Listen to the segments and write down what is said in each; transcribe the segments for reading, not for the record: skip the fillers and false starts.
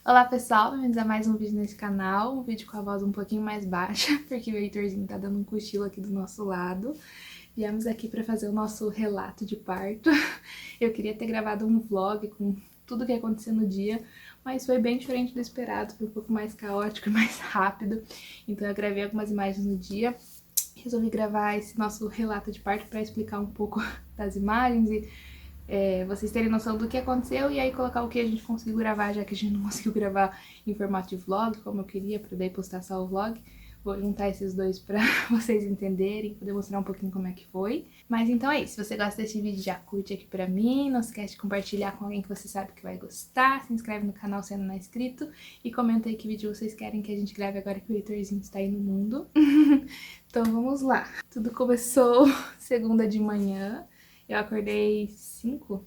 Olá pessoal, bem-vindos a mais um vídeo nesse canal, um vídeo com a voz um pouquinho mais baixa, porque o Heitorzinho tá dando um cochilo aqui do nosso lado. Viemos aqui pra fazer o nosso relato de parto. Eu queria ter gravado um vlog com tudo o que aconteceu no dia, mas foi bem diferente do esperado, foi um pouco mais caótico e mais rápido. Então eu gravei algumas imagens no dia, resolvi gravar esse nosso relato de parto pra explicar um pouco das imagens e vocês terem noção do que aconteceu e aí colocar o que a gente conseguiu gravar, já que a gente não conseguiu gravar em formato de vlog, como eu queria, pra daí postar só o vlog. Vou juntar esses dois pra vocês entenderem, poder mostrar um pouquinho como é que foi. Mas então é isso, se você gosta desse vídeo, já curte aqui pra mim, não se esquece de compartilhar com alguém que você sabe que vai gostar, se inscreve no canal se ainda não é inscrito e comenta aí que vídeo vocês querem que a gente grave agora que o Heitorzinho está aí no mundo. Então vamos lá. Tudo começou segunda de manhã. Eu acordei 5,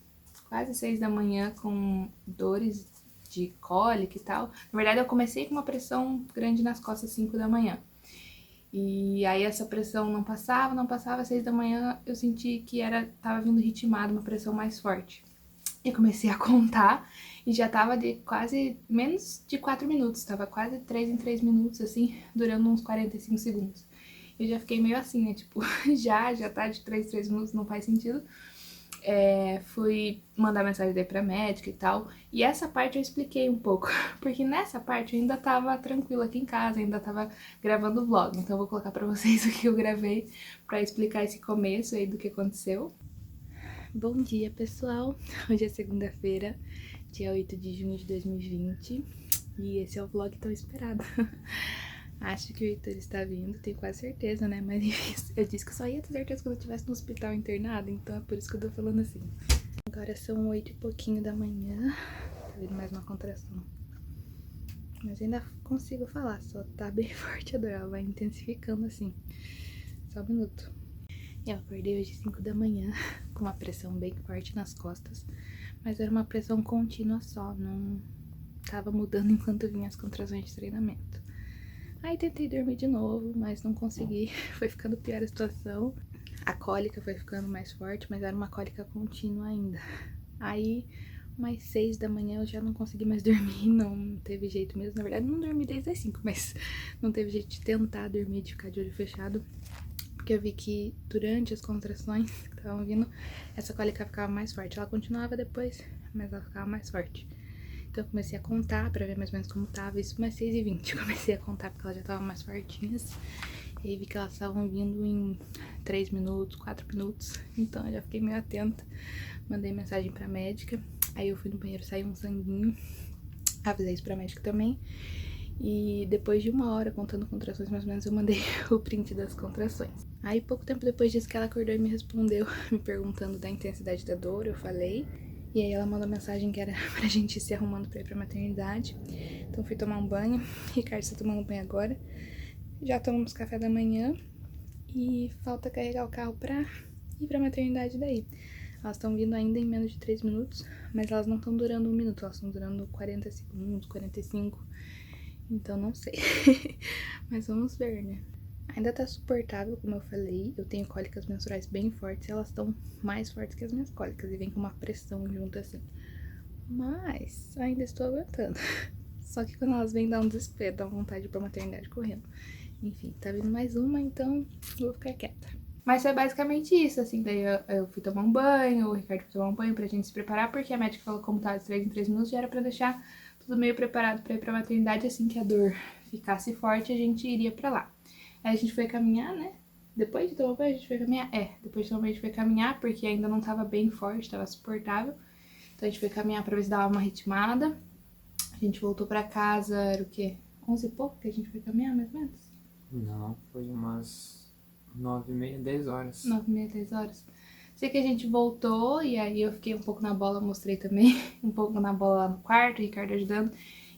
quase 6 da manhã com dores de cólica e tal. Na verdade, eu comecei com uma pressão grande nas costas 5 da manhã. E aí essa pressão não passava, 6 da manhã eu senti que tava vindo ritmado, uma pressão mais forte. Eu comecei a contar e já tava de quase menos de 4 minutos, tava quase 3 em 3 minutos, assim, durando uns 45 segundos. Eu já fiquei meio assim, né, tipo, já tá de 3 em 3 minutos, não faz sentido. Fui mandar mensagem daí pra médica e tal, e essa parte eu expliquei um pouco, porque nessa parte eu ainda tava tranquila aqui em casa, ainda tava gravando o vlog, então eu vou colocar pra vocês o que eu gravei pra explicar esse começo aí do que aconteceu. Bom dia, pessoal! Hoje é segunda-feira, dia 8 de junho de 2020, e esse é o vlog tão esperado. Acho que o Heitor está vindo, tenho quase certeza, né? Mas eu disse que eu só ia ter certeza quando eu estivesse no hospital internado, então é por isso que eu tô falando assim. Agora são 8 e pouquinho da manhã, tá vindo mais uma contração. Mas ainda consigo falar, só tá bem forte a dor, ela vai intensificando assim. Só um minuto. Eu acordei hoje 5 da manhã, com uma pressão bem forte nas costas, mas era uma pressão contínua só, não tava mudando enquanto vinha as contrações de treinamento. Aí tentei dormir de novo, mas não consegui, foi ficando pior a situação. A cólica foi ficando mais forte, mas era uma cólica contínua ainda. Aí, umas 6 da manhã eu já não consegui mais dormir, não teve jeito mesmo. Na verdade, não dormi desde as 5, mas não teve jeito de tentar dormir, de ficar de olho fechado. Porque eu vi que durante as contrações que estavam vindo, essa cólica ficava mais forte. Ela continuava depois, mas ela ficava mais forte. Então eu comecei a contar pra ver mais ou menos como tava, isso umas 6h20. Eu comecei a contar porque elas já estavam mais fortinhas. E aí vi que elas estavam vindo em 3 minutos, 4 minutos. Então eu já fiquei meio atenta. Mandei mensagem pra médica. Aí eu fui no banheiro, saiu um sanguinho. Avisei isso pra médica também. E depois de 1 hora contando contrações, mais ou menos, eu mandei o print das contrações. Aí pouco tempo depois disso que ela acordou e me respondeu, me perguntando da intensidade da dor, eu falei. E aí ela mandou mensagem que era pra gente ir se arrumando pra ir pra maternidade. Então fui tomar um banho, Ricardo está tomando banho agora. Já tomamos café da manhã e falta carregar o carro pra ir pra maternidade daí. Elas estão vindo ainda em menos de 3 minutos, mas elas não estão durando 1 minuto, elas estão durando 40 segundos, 45. Então não sei, mas vamos ver, né? Ainda tá suportável, como eu falei. Eu tenho cólicas menstruais bem fortes, elas estão mais fortes que as minhas cólicas e vem com uma pressão junto assim. Mas ainda estou aguentando. Só que quando elas vêm dá um desespero, dá vontade de ir pra maternidade correndo. Enfim, tá vindo mais uma, então vou ficar quieta. Mas foi basicamente isso, assim, daí eu fui tomar um banho, o Ricardo foi tomar um banho pra gente se preparar, porque a médica falou que como tava de 3 em 3 minutos, já era pra deixar tudo meio preparado pra ir pra maternidade, assim que a dor ficasse forte, a gente iria pra lá. Aí a gente foi caminhar, né? Depois de tomar banho, a gente foi caminhar? Depois de tomar banho a gente foi caminhar, porque ainda não tava bem forte, tava suportável. Então a gente foi caminhar pra ver se dava uma ritmada. A gente voltou pra casa, era o quê? 11 e pouco que a gente foi caminhar, mais ou menos? Não, foi umas 9h30, 10 horas. 9h30, 10 horas. Sei que a gente voltou e aí eu fiquei um pouco na bola, mostrei também um pouco na bola lá no quarto, o Ricardo ajudando.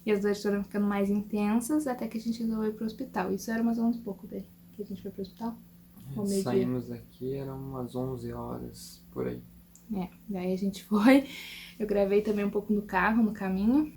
E as dores foram ficando mais intensas até que a gente resolveu ir pro hospital. Isso era umas 11 e pouco daí que a gente foi pro hospital. Ou meio-dia. Saímos daqui, eram umas 11 horas, por aí. Daí a gente foi. Eu gravei também um pouco no carro, no caminho.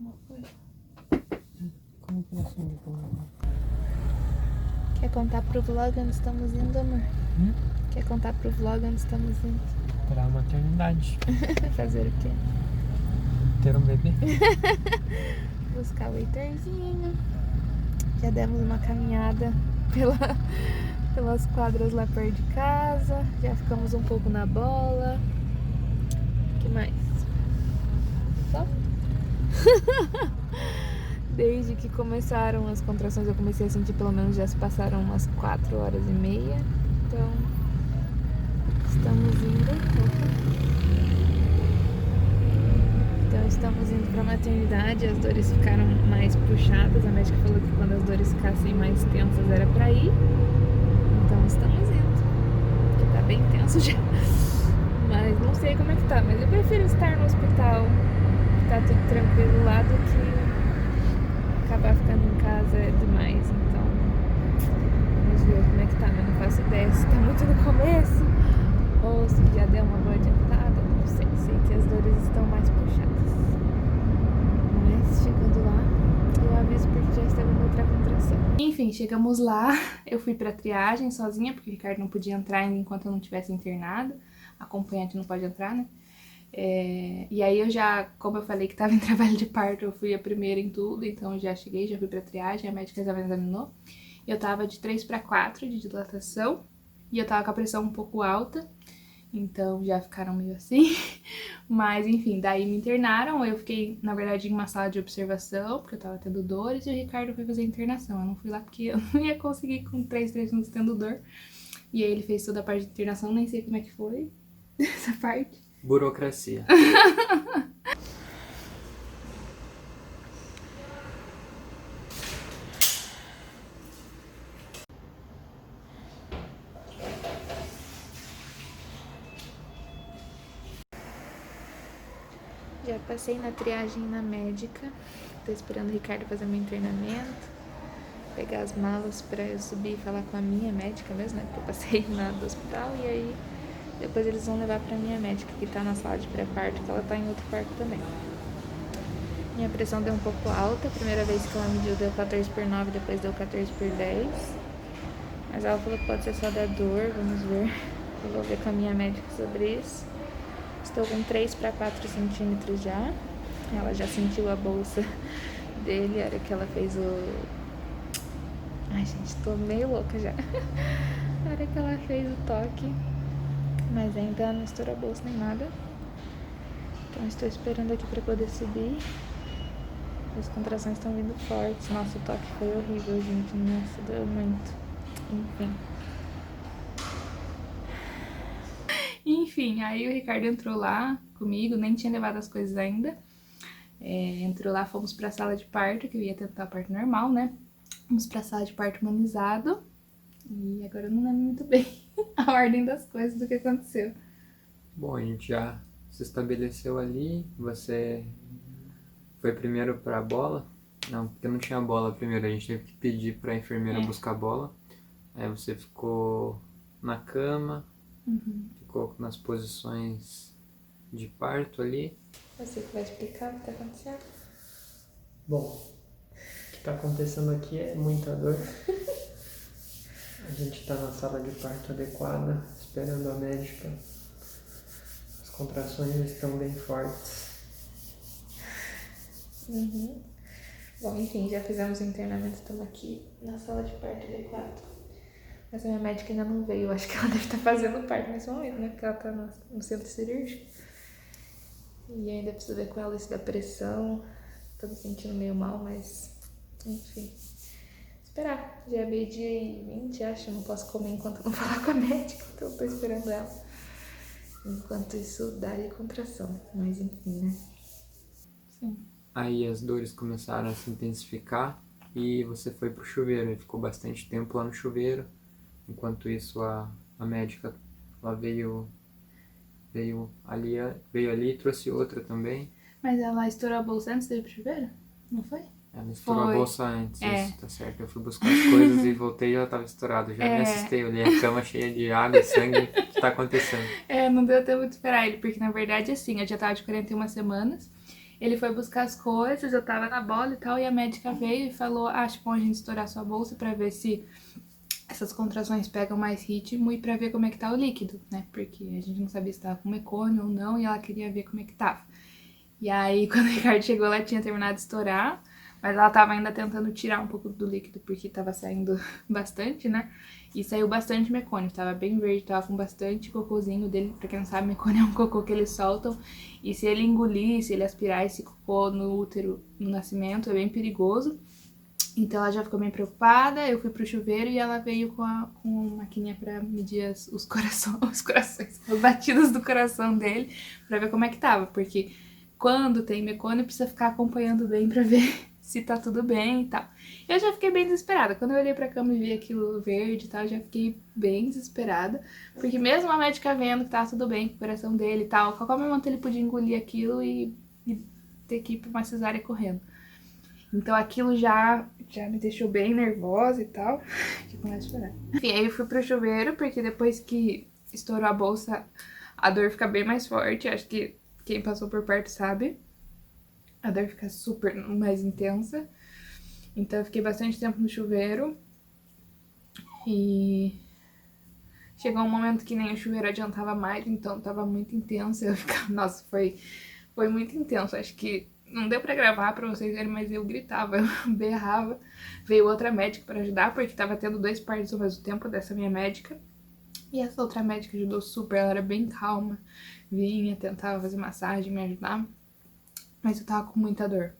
alguma coisa? Como que assim de como? Quer contar pro vlog onde estamos indo, amor? Quer contar pro vlog onde estamos indo? Pra maternidade. Fazer o quê? Ter um bebê. Buscar o Heitorzinho. Já demos uma caminhada pelas quadras lá perto de casa. Já ficamos um pouco na bola. O que mais? Só? Desde que começaram as contrações, eu comecei a sentir, pelo menos já se passaram umas 4h30. Então, estamos indo pra maternidade. As dores ficaram mais puxadas. A médica falou que quando as dores ficassem mais tensas era pra ir. Então, estamos indo. Porque tá bem tenso já. Mas não sei como é que tá. Mas eu prefiro estar no hospital, tá tudo tranquilo lá, do que acabar ficando em casa é demais. Então, vamos ver como é que tá. Mas não faço ideia se tá muito no começo ou se já deu uma boa adiantada. Não sei. Sei que as dores estão mais puxadas. Mas chegando lá, eu aviso porque já está vindo outra contração. Enfim, chegamos lá. Eu fui pra triagem sozinha, porque o Ricardo não podia entrar ainda enquanto eu não tivesse internado. Acompanhante não pode entrar, né? E aí eu já, como eu falei que tava em trabalho de parto, eu fui a primeira em tudo, então já cheguei, já fui pra triagem, a médica já me examinou. Eu tava de 3 para 4 de dilatação e eu tava com a pressão um pouco alta, então já ficaram meio assim. Mas enfim, daí me internaram, eu fiquei, na verdade, em uma sala de observação, porque eu tava tendo dores, e o Ricardo foi fazer a internação. Eu não fui lá porque eu não ia conseguir com 3 minutos tendo dor. E aí ele fez toda a parte de internação, nem sei como é que foi essa parte. Burocracia. Já passei na triagem na médica. Tô esperando o Ricardo fazer meu internamento, pegar as malas pra eu subir e falar com a minha médica mesmo, né? Porque eu passei na do hospital e aí depois eles vão levar pra minha médica, que tá na sala de pré-parto, que ela tá em outro quarto também. Minha pressão deu um pouco alta, a primeira vez que ela mediu deu 14/9, depois deu 14/10. Mas ela falou que pode ser só da dor, vamos ver. Eu vou ver com a minha médica sobre isso. Estou com 3 para 4 centímetros já. Ela já sentiu a bolsa dele, a hora que ela fez o... Ai, gente, tô meio louca já. A hora que ela fez o toque. Mas ainda não estourou a bolsa nem nada. Então estou esperando aqui para poder subir. As contrações estão vindo fortes. Nossa, o toque foi horrível, gente. Nossa, doeu muito. Enfim, aí o Ricardo entrou lá comigo, nem tinha levado as coisas ainda. Entrou lá, fomos pra sala de parto, que eu ia tentar parto normal, né? Fomos pra sala de parto humanizado. E agora eu não lembro muito bem a ordem das coisas, do que aconteceu. Bom, a gente já se estabeleceu ali. Você foi primeiro pra bola? Não, porque não tinha bola primeiro. A gente teve que pedir pra enfermeira buscar bola. Aí você ficou na cama, ficou nas posições de parto ali. Você que vai explicar o que tá acontecendo? Bom, o que está acontecendo aqui é muita dor. A gente está na sala de parto adequada, esperando a médica. As contrações estão bem fortes. Bom, enfim, já fizemos o internamento, estamos aqui na sala de parto adequado. Mas a minha médica ainda não veio, eu acho que ela deve estar fazendo parto nesse momento, né? Porque ela tá no centro cirúrgico. E ainda preciso ver com ela isso da pressão. Tô me sentindo meio mal, mas enfim. Esperar. Já é 12h20, acho. Eu não posso comer enquanto eu não falar com a médica, então eu tô esperando ela. Enquanto isso dá-lhe contração. Mas enfim, né? Sim. Aí as dores começaram a se intensificar e você foi pro chuveiro. E ficou bastante tempo lá no chuveiro. Enquanto isso a médica ela veio ali e trouxe outra também. Mas ela estourou a bolsa antes de ir pro chuveiro? Não foi? Ela estourou Foi. a bolsa antes, isso, tá certo. Eu fui buscar as coisas e voltei e ela tava estourada. Já me assustei, eu olhei a cama cheia de água e sangue. O que tá acontecendo? Não deu tempo de esperar ele, porque na verdade assim, eu já tava de 41 semanas. Ele foi buscar as coisas, eu tava na bola e tal, e a médica veio e falou, acho bom a gente estourar sua bolsa pra ver se essas contrações pegam mais ritmo e pra ver como é que tá o líquido, né? Porque a gente não sabia se tava com mecônio ou não, e ela queria ver como é que tava. E aí, quando o Ricardo chegou, ela tinha terminado de estourar, mas ela tava ainda tentando tirar um pouco do líquido, porque tava saindo bastante, né? E saiu bastante mecônio, tava bem verde, tava com bastante cocôzinho dele. Pra quem não sabe, mecônio é um cocô que eles soltam. E se ele engolir, se ele aspirar esse cocô no útero no nascimento, é bem perigoso. Então ela já ficou bem preocupada, eu fui pro chuveiro e ela veio com uma maquininha pra medir os corações, as batidas do coração dele, pra ver como é que tava. Porque quando tem mecônio, precisa ficar acompanhando bem pra ver se tá tudo bem e tal. Eu já fiquei bem desesperada. Quando eu olhei pra cama e vi aquilo verde e tal, eu já fiquei bem desesperada. Porque mesmo a médica vendo que tava tudo bem com o coração dele e tal, a qualquer momento ele podia engolir aquilo e ter que ir pra uma cesárea correndo. Então aquilo já me deixou bem nervosa e tal. Que começa a chorar. Enfim, aí eu fui pro chuveiro, porque depois que estourou a bolsa, a dor fica bem mais forte. Acho que quem passou por perto sabe. A dor fica super mais intensa. Então eu fiquei bastante tempo no chuveiro. E chegou um momento que nem o chuveiro adiantava mais, então tava muito intenso. Eu ficava, nossa, foi muito intenso. Acho que não deu pra gravar pra vocês verem, mas eu gritava, eu berrava. Veio outra médica pra ajudar, porque tava tendo 2 partos ao mesmo tempo dessa minha médica. E essa outra médica ajudou super, ela era bem calma. Vinha, tentava fazer massagem, me ajudar. Mas eu tava com muita dor,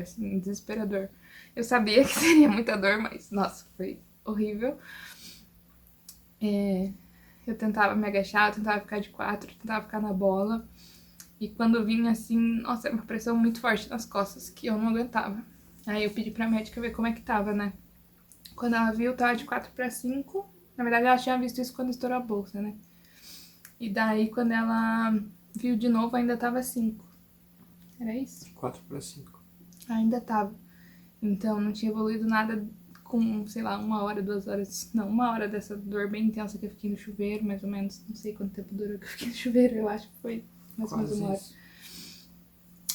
assim, desesperador. Eu sabia que seria muita dor, mas, nossa, foi horrível. Eu tentava me agachar, eu tentava ficar de 4, eu tentava ficar na bola. E quando vinha assim, nossa, era uma pressão muito forte nas costas, que eu não aguentava. Aí eu pedi pra médica ver como é que tava, né? Quando ela viu, tava de 4/5. Na verdade, ela tinha visto isso quando estourou a bolsa, né? E daí, quando ela viu de novo, ainda tava 5. Era isso? 4/5. Ainda tava. Então, não tinha evoluído nada com, sei lá, 1 hora, 2 horas. Não, 1 hora dessa dor bem intensa que eu fiquei no chuveiro, mais ou menos. Não sei quanto tempo durou que eu fiquei no chuveiro, eu acho que foi mais ou menos 1 hora. Isso.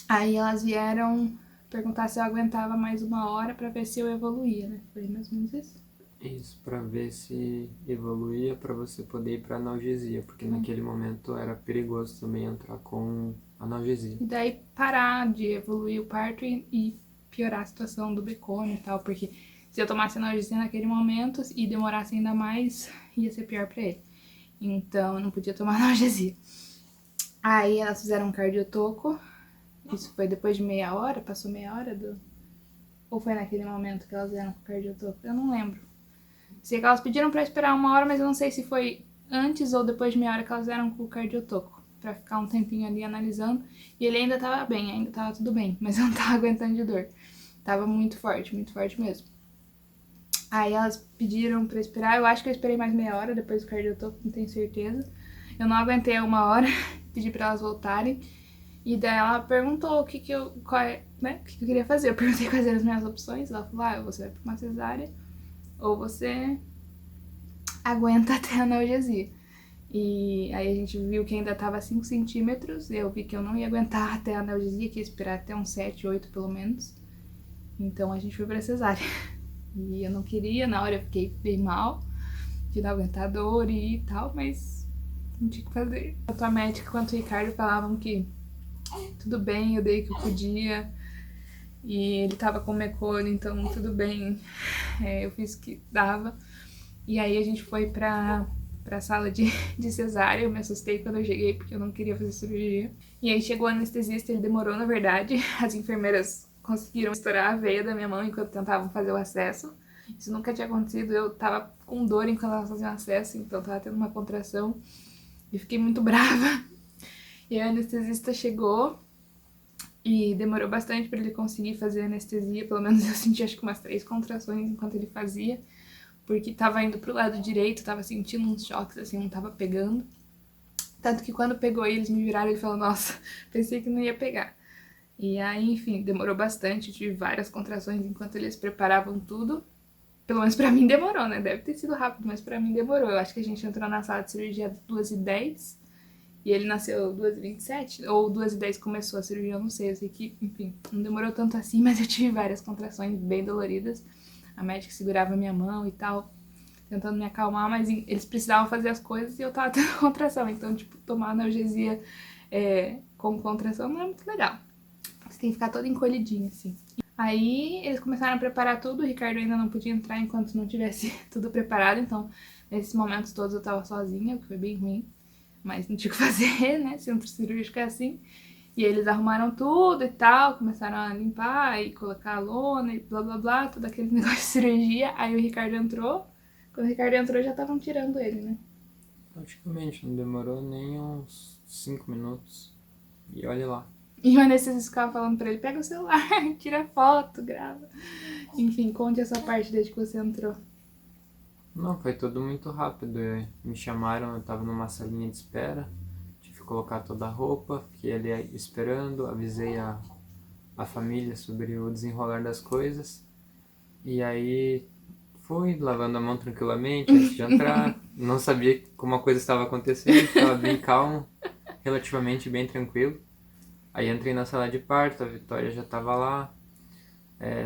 Aí elas vieram perguntar se eu aguentava mais 1 hora pra ver se eu evoluía, né? Foi mais ou menos isso. Isso, pra ver se evoluía pra você poder ir pra analgesia, porque naquele momento era perigoso também entrar com analgesia. E daí parar de evoluir o parto e piorar a situação do becônio e tal, porque se eu tomasse analgesia naquele momento e demorasse ainda mais, ia ser pior pra ele. Então eu não podia tomar analgesia. Aí elas fizeram um cardiotoco. Isso foi depois de meia hora, passou meia hora do... Ou foi naquele momento que elas vieram com o cardiotoco? Eu não lembro. Sei que elas pediram pra esperar 1 hora, mas eu não sei se foi antes ou depois de meia hora que elas vieram com o cardiotoco. Pra ficar um tempinho ali analisando. E ele ainda tava bem, ainda tava tudo bem. Mas eu não tava aguentando de dor. Tava muito forte mesmo. Aí elas pediram pra esperar. Eu acho que eu esperei mais meia hora depois do cardiotoco, não tenho certeza. Eu não aguentei 1 hora. Pedi pra elas voltarem. E daí ela perguntou o que eu queria fazer. Eu perguntei quais eram as minhas opções. Ela falou, você vai pra uma cesárea ou você aguenta até a analgesia. E aí a gente viu que ainda tava 5 centímetros. Eu vi que eu não ia aguentar até a analgesia, que ia esperar até uns 7, 8 pelo menos. Então a gente foi pra cesárea. E eu não queria, na hora eu fiquei bem mal, de não aguentar dor e tal, mas não tinha o que fazer. Tanto a médica quanto o Ricardo falavam que tudo bem, eu dei o que eu podia. E ele tava com mecônio, então tudo bem, eu fiz o que dava. E aí a gente foi pra sala de cesárea. Eu me assustei quando eu cheguei, porque eu não queria fazer cirurgia. E aí chegou o anestesista, ele demorou na verdade. As enfermeiras conseguiram estourar a veia da minha mão enquanto tentavam fazer o acesso. Isso nunca tinha acontecido, eu tava com dor enquanto elas faziam acesso, então tava tendo uma contração. E fiquei muito brava. E aí o anestesista chegou e demorou bastante pra ele conseguir fazer anestesia. Pelo menos eu senti acho que umas 3 contrações enquanto ele fazia. Porque tava indo pro lado direito, tava sentindo uns choques, assim, não tava pegando. Tanto que quando pegou eles me viraram e falaram, nossa, pensei que não ia pegar. E aí, enfim, demorou bastante, tive várias contrações enquanto eles preparavam tudo. Pelo menos pra mim demorou, né? Deve ter sido rápido, mas pra mim demorou. Eu acho que a gente entrou na sala de cirurgia às 2h10 E ele nasceu 2h27, ou 2h10 começou a cirurgia, eu não sei. Eu sei que, enfim, não demorou tanto assim, mas eu tive várias contrações bem doloridas. A médica segurava minha mão e tal, tentando me acalmar, mas eles precisavam fazer as coisas e eu tava tendo contração. Então, tipo, tomar analgesia com contração não é muito legal. Você tem que ficar todo encolhidinho, assim. Aí eles começaram a preparar tudo, o Ricardo ainda não podia entrar enquanto não tivesse tudo preparado, então nesses momentos todos eu tava sozinha, o que foi bem ruim, mas não tinha o que fazer, né, centro cirúrgico é assim. E eles arrumaram tudo e tal, começaram a limpar e colocar a lona e blá blá blá, todo aquele negócio de cirurgia. Aí o Ricardo entrou, quando o Ricardo entrou já estavam tirando ele, né. Praticamente, não demorou nem uns 5 minutos. E olha lá. E o anestesista ficava falando pra ele, pega o celular, tira foto, grava. Enfim, conte essa parte desde que você entrou. Não, foi tudo muito rápido. Me chamaram, eu tava numa salinha de espera. Tive que colocar toda a roupa, fiquei ali esperando, avisei a família sobre o desenrolar das coisas. E aí fui lavando a mão tranquilamente antes de entrar. Não sabia como a coisa estava acontecendo, estava bem calmo, relativamente bem tranquilo. Aí entrei na sala de parto, a Vitória já estava lá.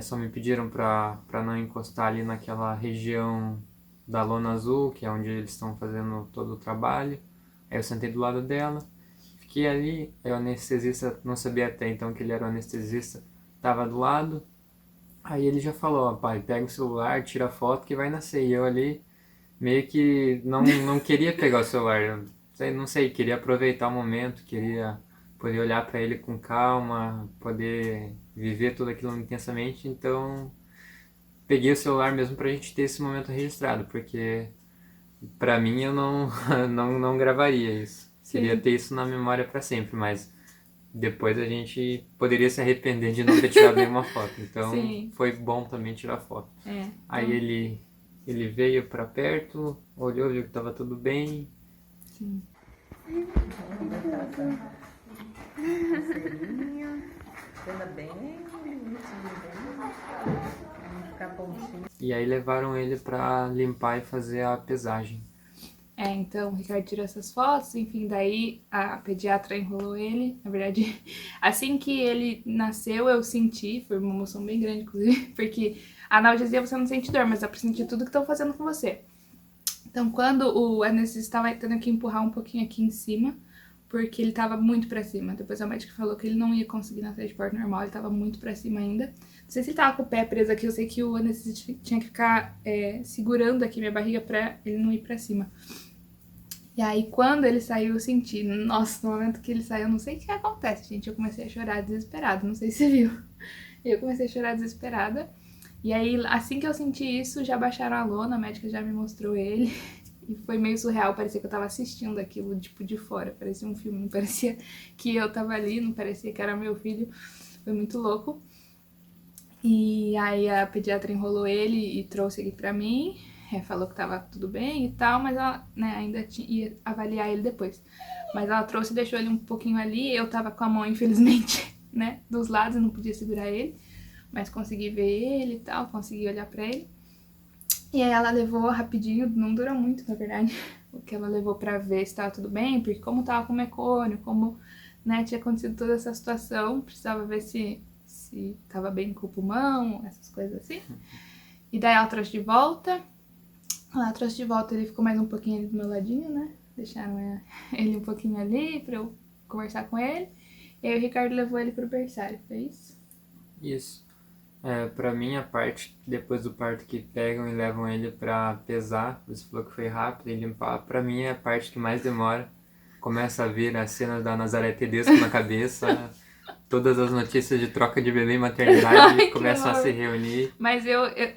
Só me pediram para não encostar ali naquela região da lona azul, que é onde eles estão fazendo todo o trabalho. Aí eu sentei do lado dela, fiquei ali, aí o anestesista, não sabia até então que ele era o anestesista, estava do lado. Aí ele já falou, ó, pai, pega o celular, tira a foto que vai nascer. E eu ali meio que não queria pegar o celular, eu não sei, queria aproveitar o momento, queria poder olhar para ele com calma, poder viver tudo aquilo intensamente, então peguei o celular mesmo pra gente ter esse momento registrado, porque pra mim eu não gravaria isso. Sim. Queria ter isso na memória pra sempre, mas depois a gente poderia se arrepender de não ter tirado nenhuma foto. Então Sim. foi bom também tirar foto. Então... Aí ele veio pra perto, olhou, viu que tava tudo bem. Sim. E aí levaram ele pra limpar e fazer a pesagem. Então o Ricardo tirou essas fotos, enfim, daí a pediatra enrolou ele. Na verdade, assim que ele nasceu, eu senti, foi uma emoção bem grande, inclusive, porque a analgesia você não sente dor, mas dá pra sentir tudo que estão fazendo com você. Então, quando o anestesista estava tendo que empurrar um pouquinho aqui em cima, porque ele tava muito pra cima. Depois a médica falou que ele não ia conseguir nascer de parto normal, ele tava muito pra cima ainda. Não sei se ele tava com o pé preso aqui, eu sei que o anestesista tinha que ficar segurando aqui minha barriga pra ele não ir pra cima. E aí, quando ele saiu, eu senti, nossa, no momento que ele saiu, eu não sei o que acontece, gente, eu comecei a chorar desesperada, não sei se você viu. Eu comecei a chorar desesperada. E aí, assim que eu senti isso, já baixaram a lona, a médica já me mostrou ele. E foi meio surreal, parecia que eu tava assistindo aquilo, tipo, de fora. Parecia um filme, não parecia que eu tava ali, não parecia que era meu filho. Foi muito louco. E aí a pediatra enrolou ele e trouxe ele pra mim. Falou que tava tudo bem e tal, mas ela, né, ainda ia avaliar ele depois. Mas ela trouxe e deixou ele um pouquinho ali. Eu tava com a mão, infelizmente, né, dos lados, eu não podia segurar ele. Mas consegui ver ele e tal, consegui olhar pra ele. E aí ela levou rapidinho, não durou muito, na verdade, o que ela levou pra ver se tava tudo bem, porque como tava com mecônio, como, né, tinha acontecido toda essa situação, precisava ver se tava bem com o pulmão, essas coisas assim. E daí ela trouxe de volta. Ela trouxe de volta, ele ficou mais um pouquinho ali do meu ladinho, né? Deixaram ele um pouquinho ali pra eu conversar com ele. E aí o Ricardo levou ele pro berçário, foi isso? Isso. Pra mim, a parte depois do parto que pegam e levam ele pra pesar, você falou que foi rápido e limpar, pra mim é a parte que mais demora. Começa a vir as cenas da Nazaré Tedesco na cabeça, todas as notícias de troca de bebê e maternidade começam a se reunir. Mas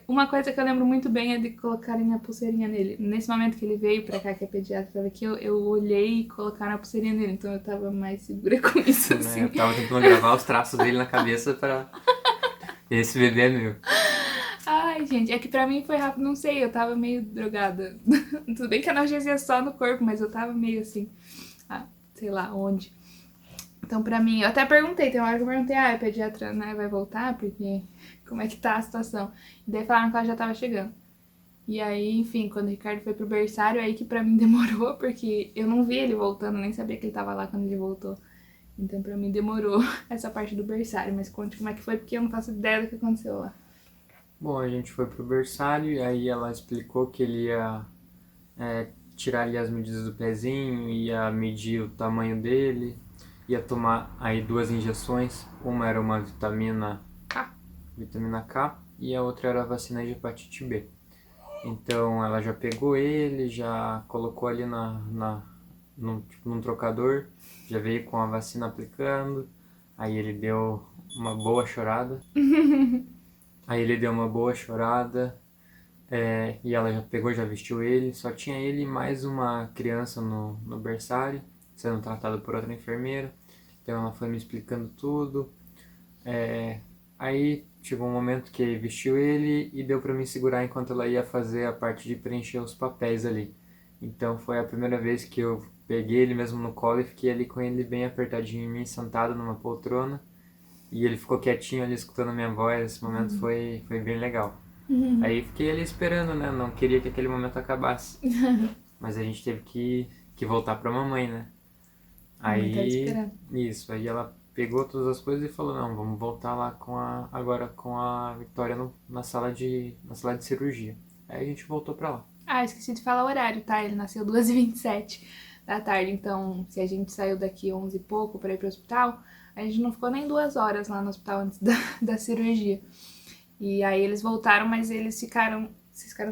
uma coisa que eu lembro muito bem é de colocarem a pulseirinha nele. Nesse momento que ele veio pra cá, que a pediatra tava aqui, eu olhei e colocaram a pulseirinha nele, então eu tava mais segura com isso, assim. Eu tava tentando gravar os traços dele na cabeça pra... Esse bebê é meu. Ai, gente, é que pra mim foi rápido, não sei, eu tava meio drogada. Tudo bem que a analgesia é só no corpo, mas eu tava meio assim, sei lá onde. Então pra mim, eu até perguntei, tem uma hora que eu perguntei, a pediatra, né, vai voltar, porque como é que tá a situação? E daí falaram que ela já tava chegando. E aí, enfim, quando o Ricardo foi pro berçário, aí que pra mim demorou, porque eu não vi ele voltando, nem sabia que ele tava lá quando ele voltou. Então pra mim demorou essa parte do berçário, mas conte como é que foi, porque eu não faço ideia do que aconteceu lá. Bom, a gente foi pro berçário e aí ela explicou que ele ia tirar ali as medidas do pezinho, ia medir o tamanho dele, ia tomar aí 2 injeções, uma era uma vitamina K e a outra era a vacina de hepatite B. Então ela já pegou ele, já colocou ali num trocador, já veio com a vacina aplicando, aí ele deu uma boa chorada. E ela já pegou, já vestiu ele. Só tinha ele e mais uma criança no berçário, sendo tratado por outra enfermeira. Então ela foi me explicando tudo. Aí chegou um momento que vestiu ele e deu pra me segurar enquanto ela ia fazer a parte de preencher os papéis ali. Então foi a primeira vez que eu peguei ele mesmo no colo e fiquei ali com ele bem apertadinho em mim, sentado numa poltrona. E ele ficou quietinho ali escutando a minha voz. Esse momento foi bem legal. Aí fiquei ali esperando, né? Não queria que aquele momento acabasse. Mas a gente teve que voltar pra mamãe, né? Aí, isso, aí ela pegou todas as coisas e falou, não, vamos voltar lá agora com a Victoria na sala de cirurgia. Aí a gente voltou pra lá. Ah, esqueci de falar o horário, tá? Ele nasceu 2h27 da tarde, então se a gente saiu daqui 11 e pouco pra ir pro hospital, a gente não ficou nem 2 horas lá no hospital antes da cirurgia. E aí eles voltaram, mas eles ficaram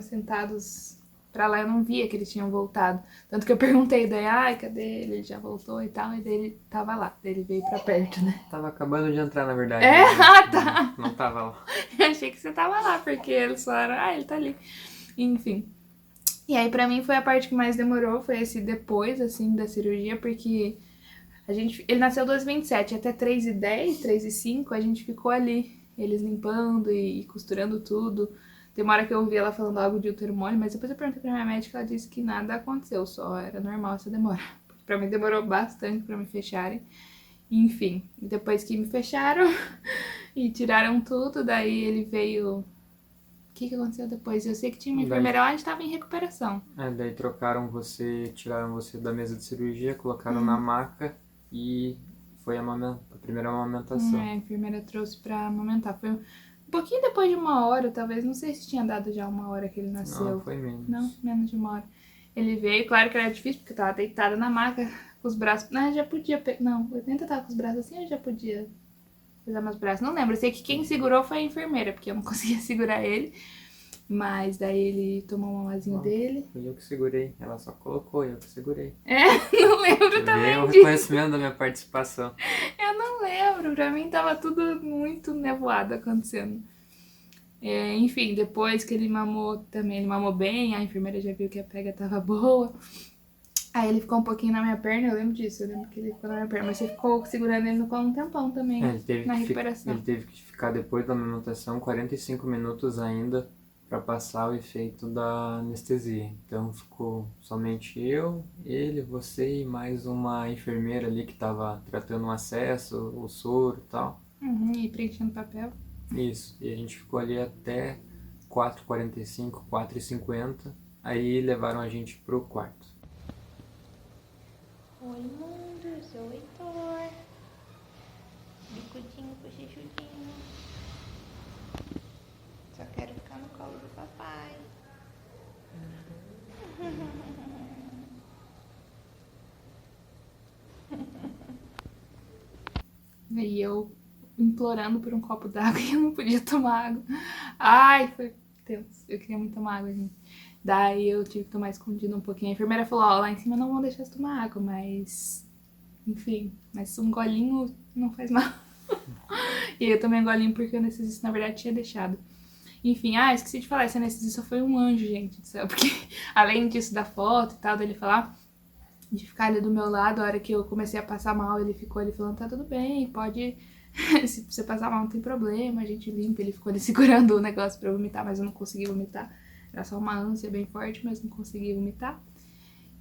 sentados pra lá, eu não via que eles tinham voltado. Tanto que eu perguntei daí, ai, cadê ele? Ele já voltou e tal, e daí ele tava lá, daí ele veio pra perto, né? Tava acabando de entrar, na verdade. É? Ah, tá! Não tava lá. Eu achei que você tava lá, porque eles falaram, ah, ele tá ali. Enfim. E aí pra mim foi a parte que mais demorou, foi esse depois, assim, da cirurgia, porque ele nasceu 2h27, até 3h10, 3h05, a gente ficou ali, eles limpando e costurando tudo. Tem uma hora que eu ouvi ela falando algo de útero mole, mas depois eu perguntei pra minha médica, ela disse que nada aconteceu, só era normal essa demora. Porque pra mim demorou bastante pra me fecharem. Enfim, depois que me fecharam e tiraram tudo, daí ele veio... O que aconteceu depois? Eu sei que tinha uma enfermeira lá, a gente tava em recuperação. Daí tiraram você da mesa de cirurgia, colocaram na maca e foi a primeira amamentação. A enfermeira trouxe pra amamentar. Foi um pouquinho depois de 1 hora, talvez. Não sei se tinha dado já 1 hora que ele nasceu. Não, foi menos. Não, menos de 1 hora. Ele veio, claro que era difícil, porque eu tava deitada na maca, com os braços... Não, já podia... Não, eu tenta estar com os braços assim, eu já podia usar meus braços. Não lembro, eu sei que quem segurou foi a enfermeira, porque eu não conseguia segurar ele. Mas daí ele tomou um mamazinho dele. Foi eu que segurei, ela só colocou, eu que segurei. Não lembro também Veio o disso. reconhecimento da minha participação. Eu não lembro, pra mim tava tudo muito nevoado acontecendo. Enfim, depois que ele mamou também, ele mamou bem, a enfermeira já viu que a pega tava boa. Aí ele ficou um pouquinho na minha perna, eu lembro disso, eu lembro que ele ficou na minha perna, mas você ficou segurando ele no colo um tempão também, na recuperação. Ele teve que ficar depois da amamentação 45 minutos ainda para passar o efeito da anestesia. Então ficou somente eu, ele, você e mais uma enfermeira ali que estava tratando o acesso, o soro e tal. E preenchendo papel. Isso, e a gente ficou ali até 4h45, 4h50, aí levaram a gente pro quarto. Oi mundo, eu sou o Heitor. Bicudinho, bochechudinho. Só quero ficar no colo do papai. E eu implorando por um copo d'água e eu não podia tomar água. Ai, foi tenso. Eu queria muito tomar água, gente. Daí eu tive que tomar escondido um pouquinho. A enfermeira falou, ó, lá em cima não vão deixar você tomar água, mas... Enfim, mas um golinho não faz mal. E aí eu tomei um golinho porque o anestesista, na verdade, tinha deixado. Enfim, esqueci de falar, esse anestesista foi um anjo, gente do céu. Porque além disso da foto e tal, dele falar, de ficar ali do meu lado, a hora que eu comecei a passar mal, ele ficou ali falando, tá tudo bem, pode... Se você passar mal não tem problema, a gente limpa. Ele ficou ali segurando o negócio pra eu vomitar, mas eu não consegui vomitar. Era só uma ânsia bem forte, mas não consegui vomitar.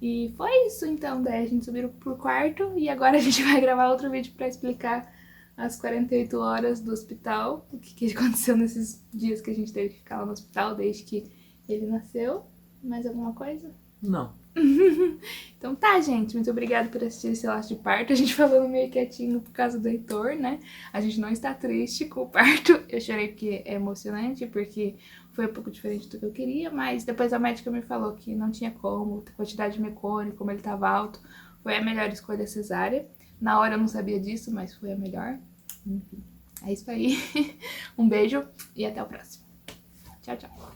E foi isso, então. Daí a gente subiu pro quarto e agora a gente vai gravar outro vídeo pra explicar as 48 horas do hospital, o que aconteceu nesses dias que a gente teve que ficar lá no hospital, desde que Ele nasceu. Mais alguma coisa? Não. Então tá, gente. Muito obrigada por assistir esse relato de parto. A gente falando meio quietinho por causa do Heitor, né? A gente não está triste com o parto. Eu chorei porque é emocionante, porque foi um pouco diferente do que eu queria, mas depois a médica me falou que não tinha como, a quantidade de mecônio, como ele tava alto, foi a melhor escolha cesárea. Na hora eu não sabia disso, mas foi a melhor. Enfim, é isso aí. Um beijo e até o próximo. Tchau, tchau.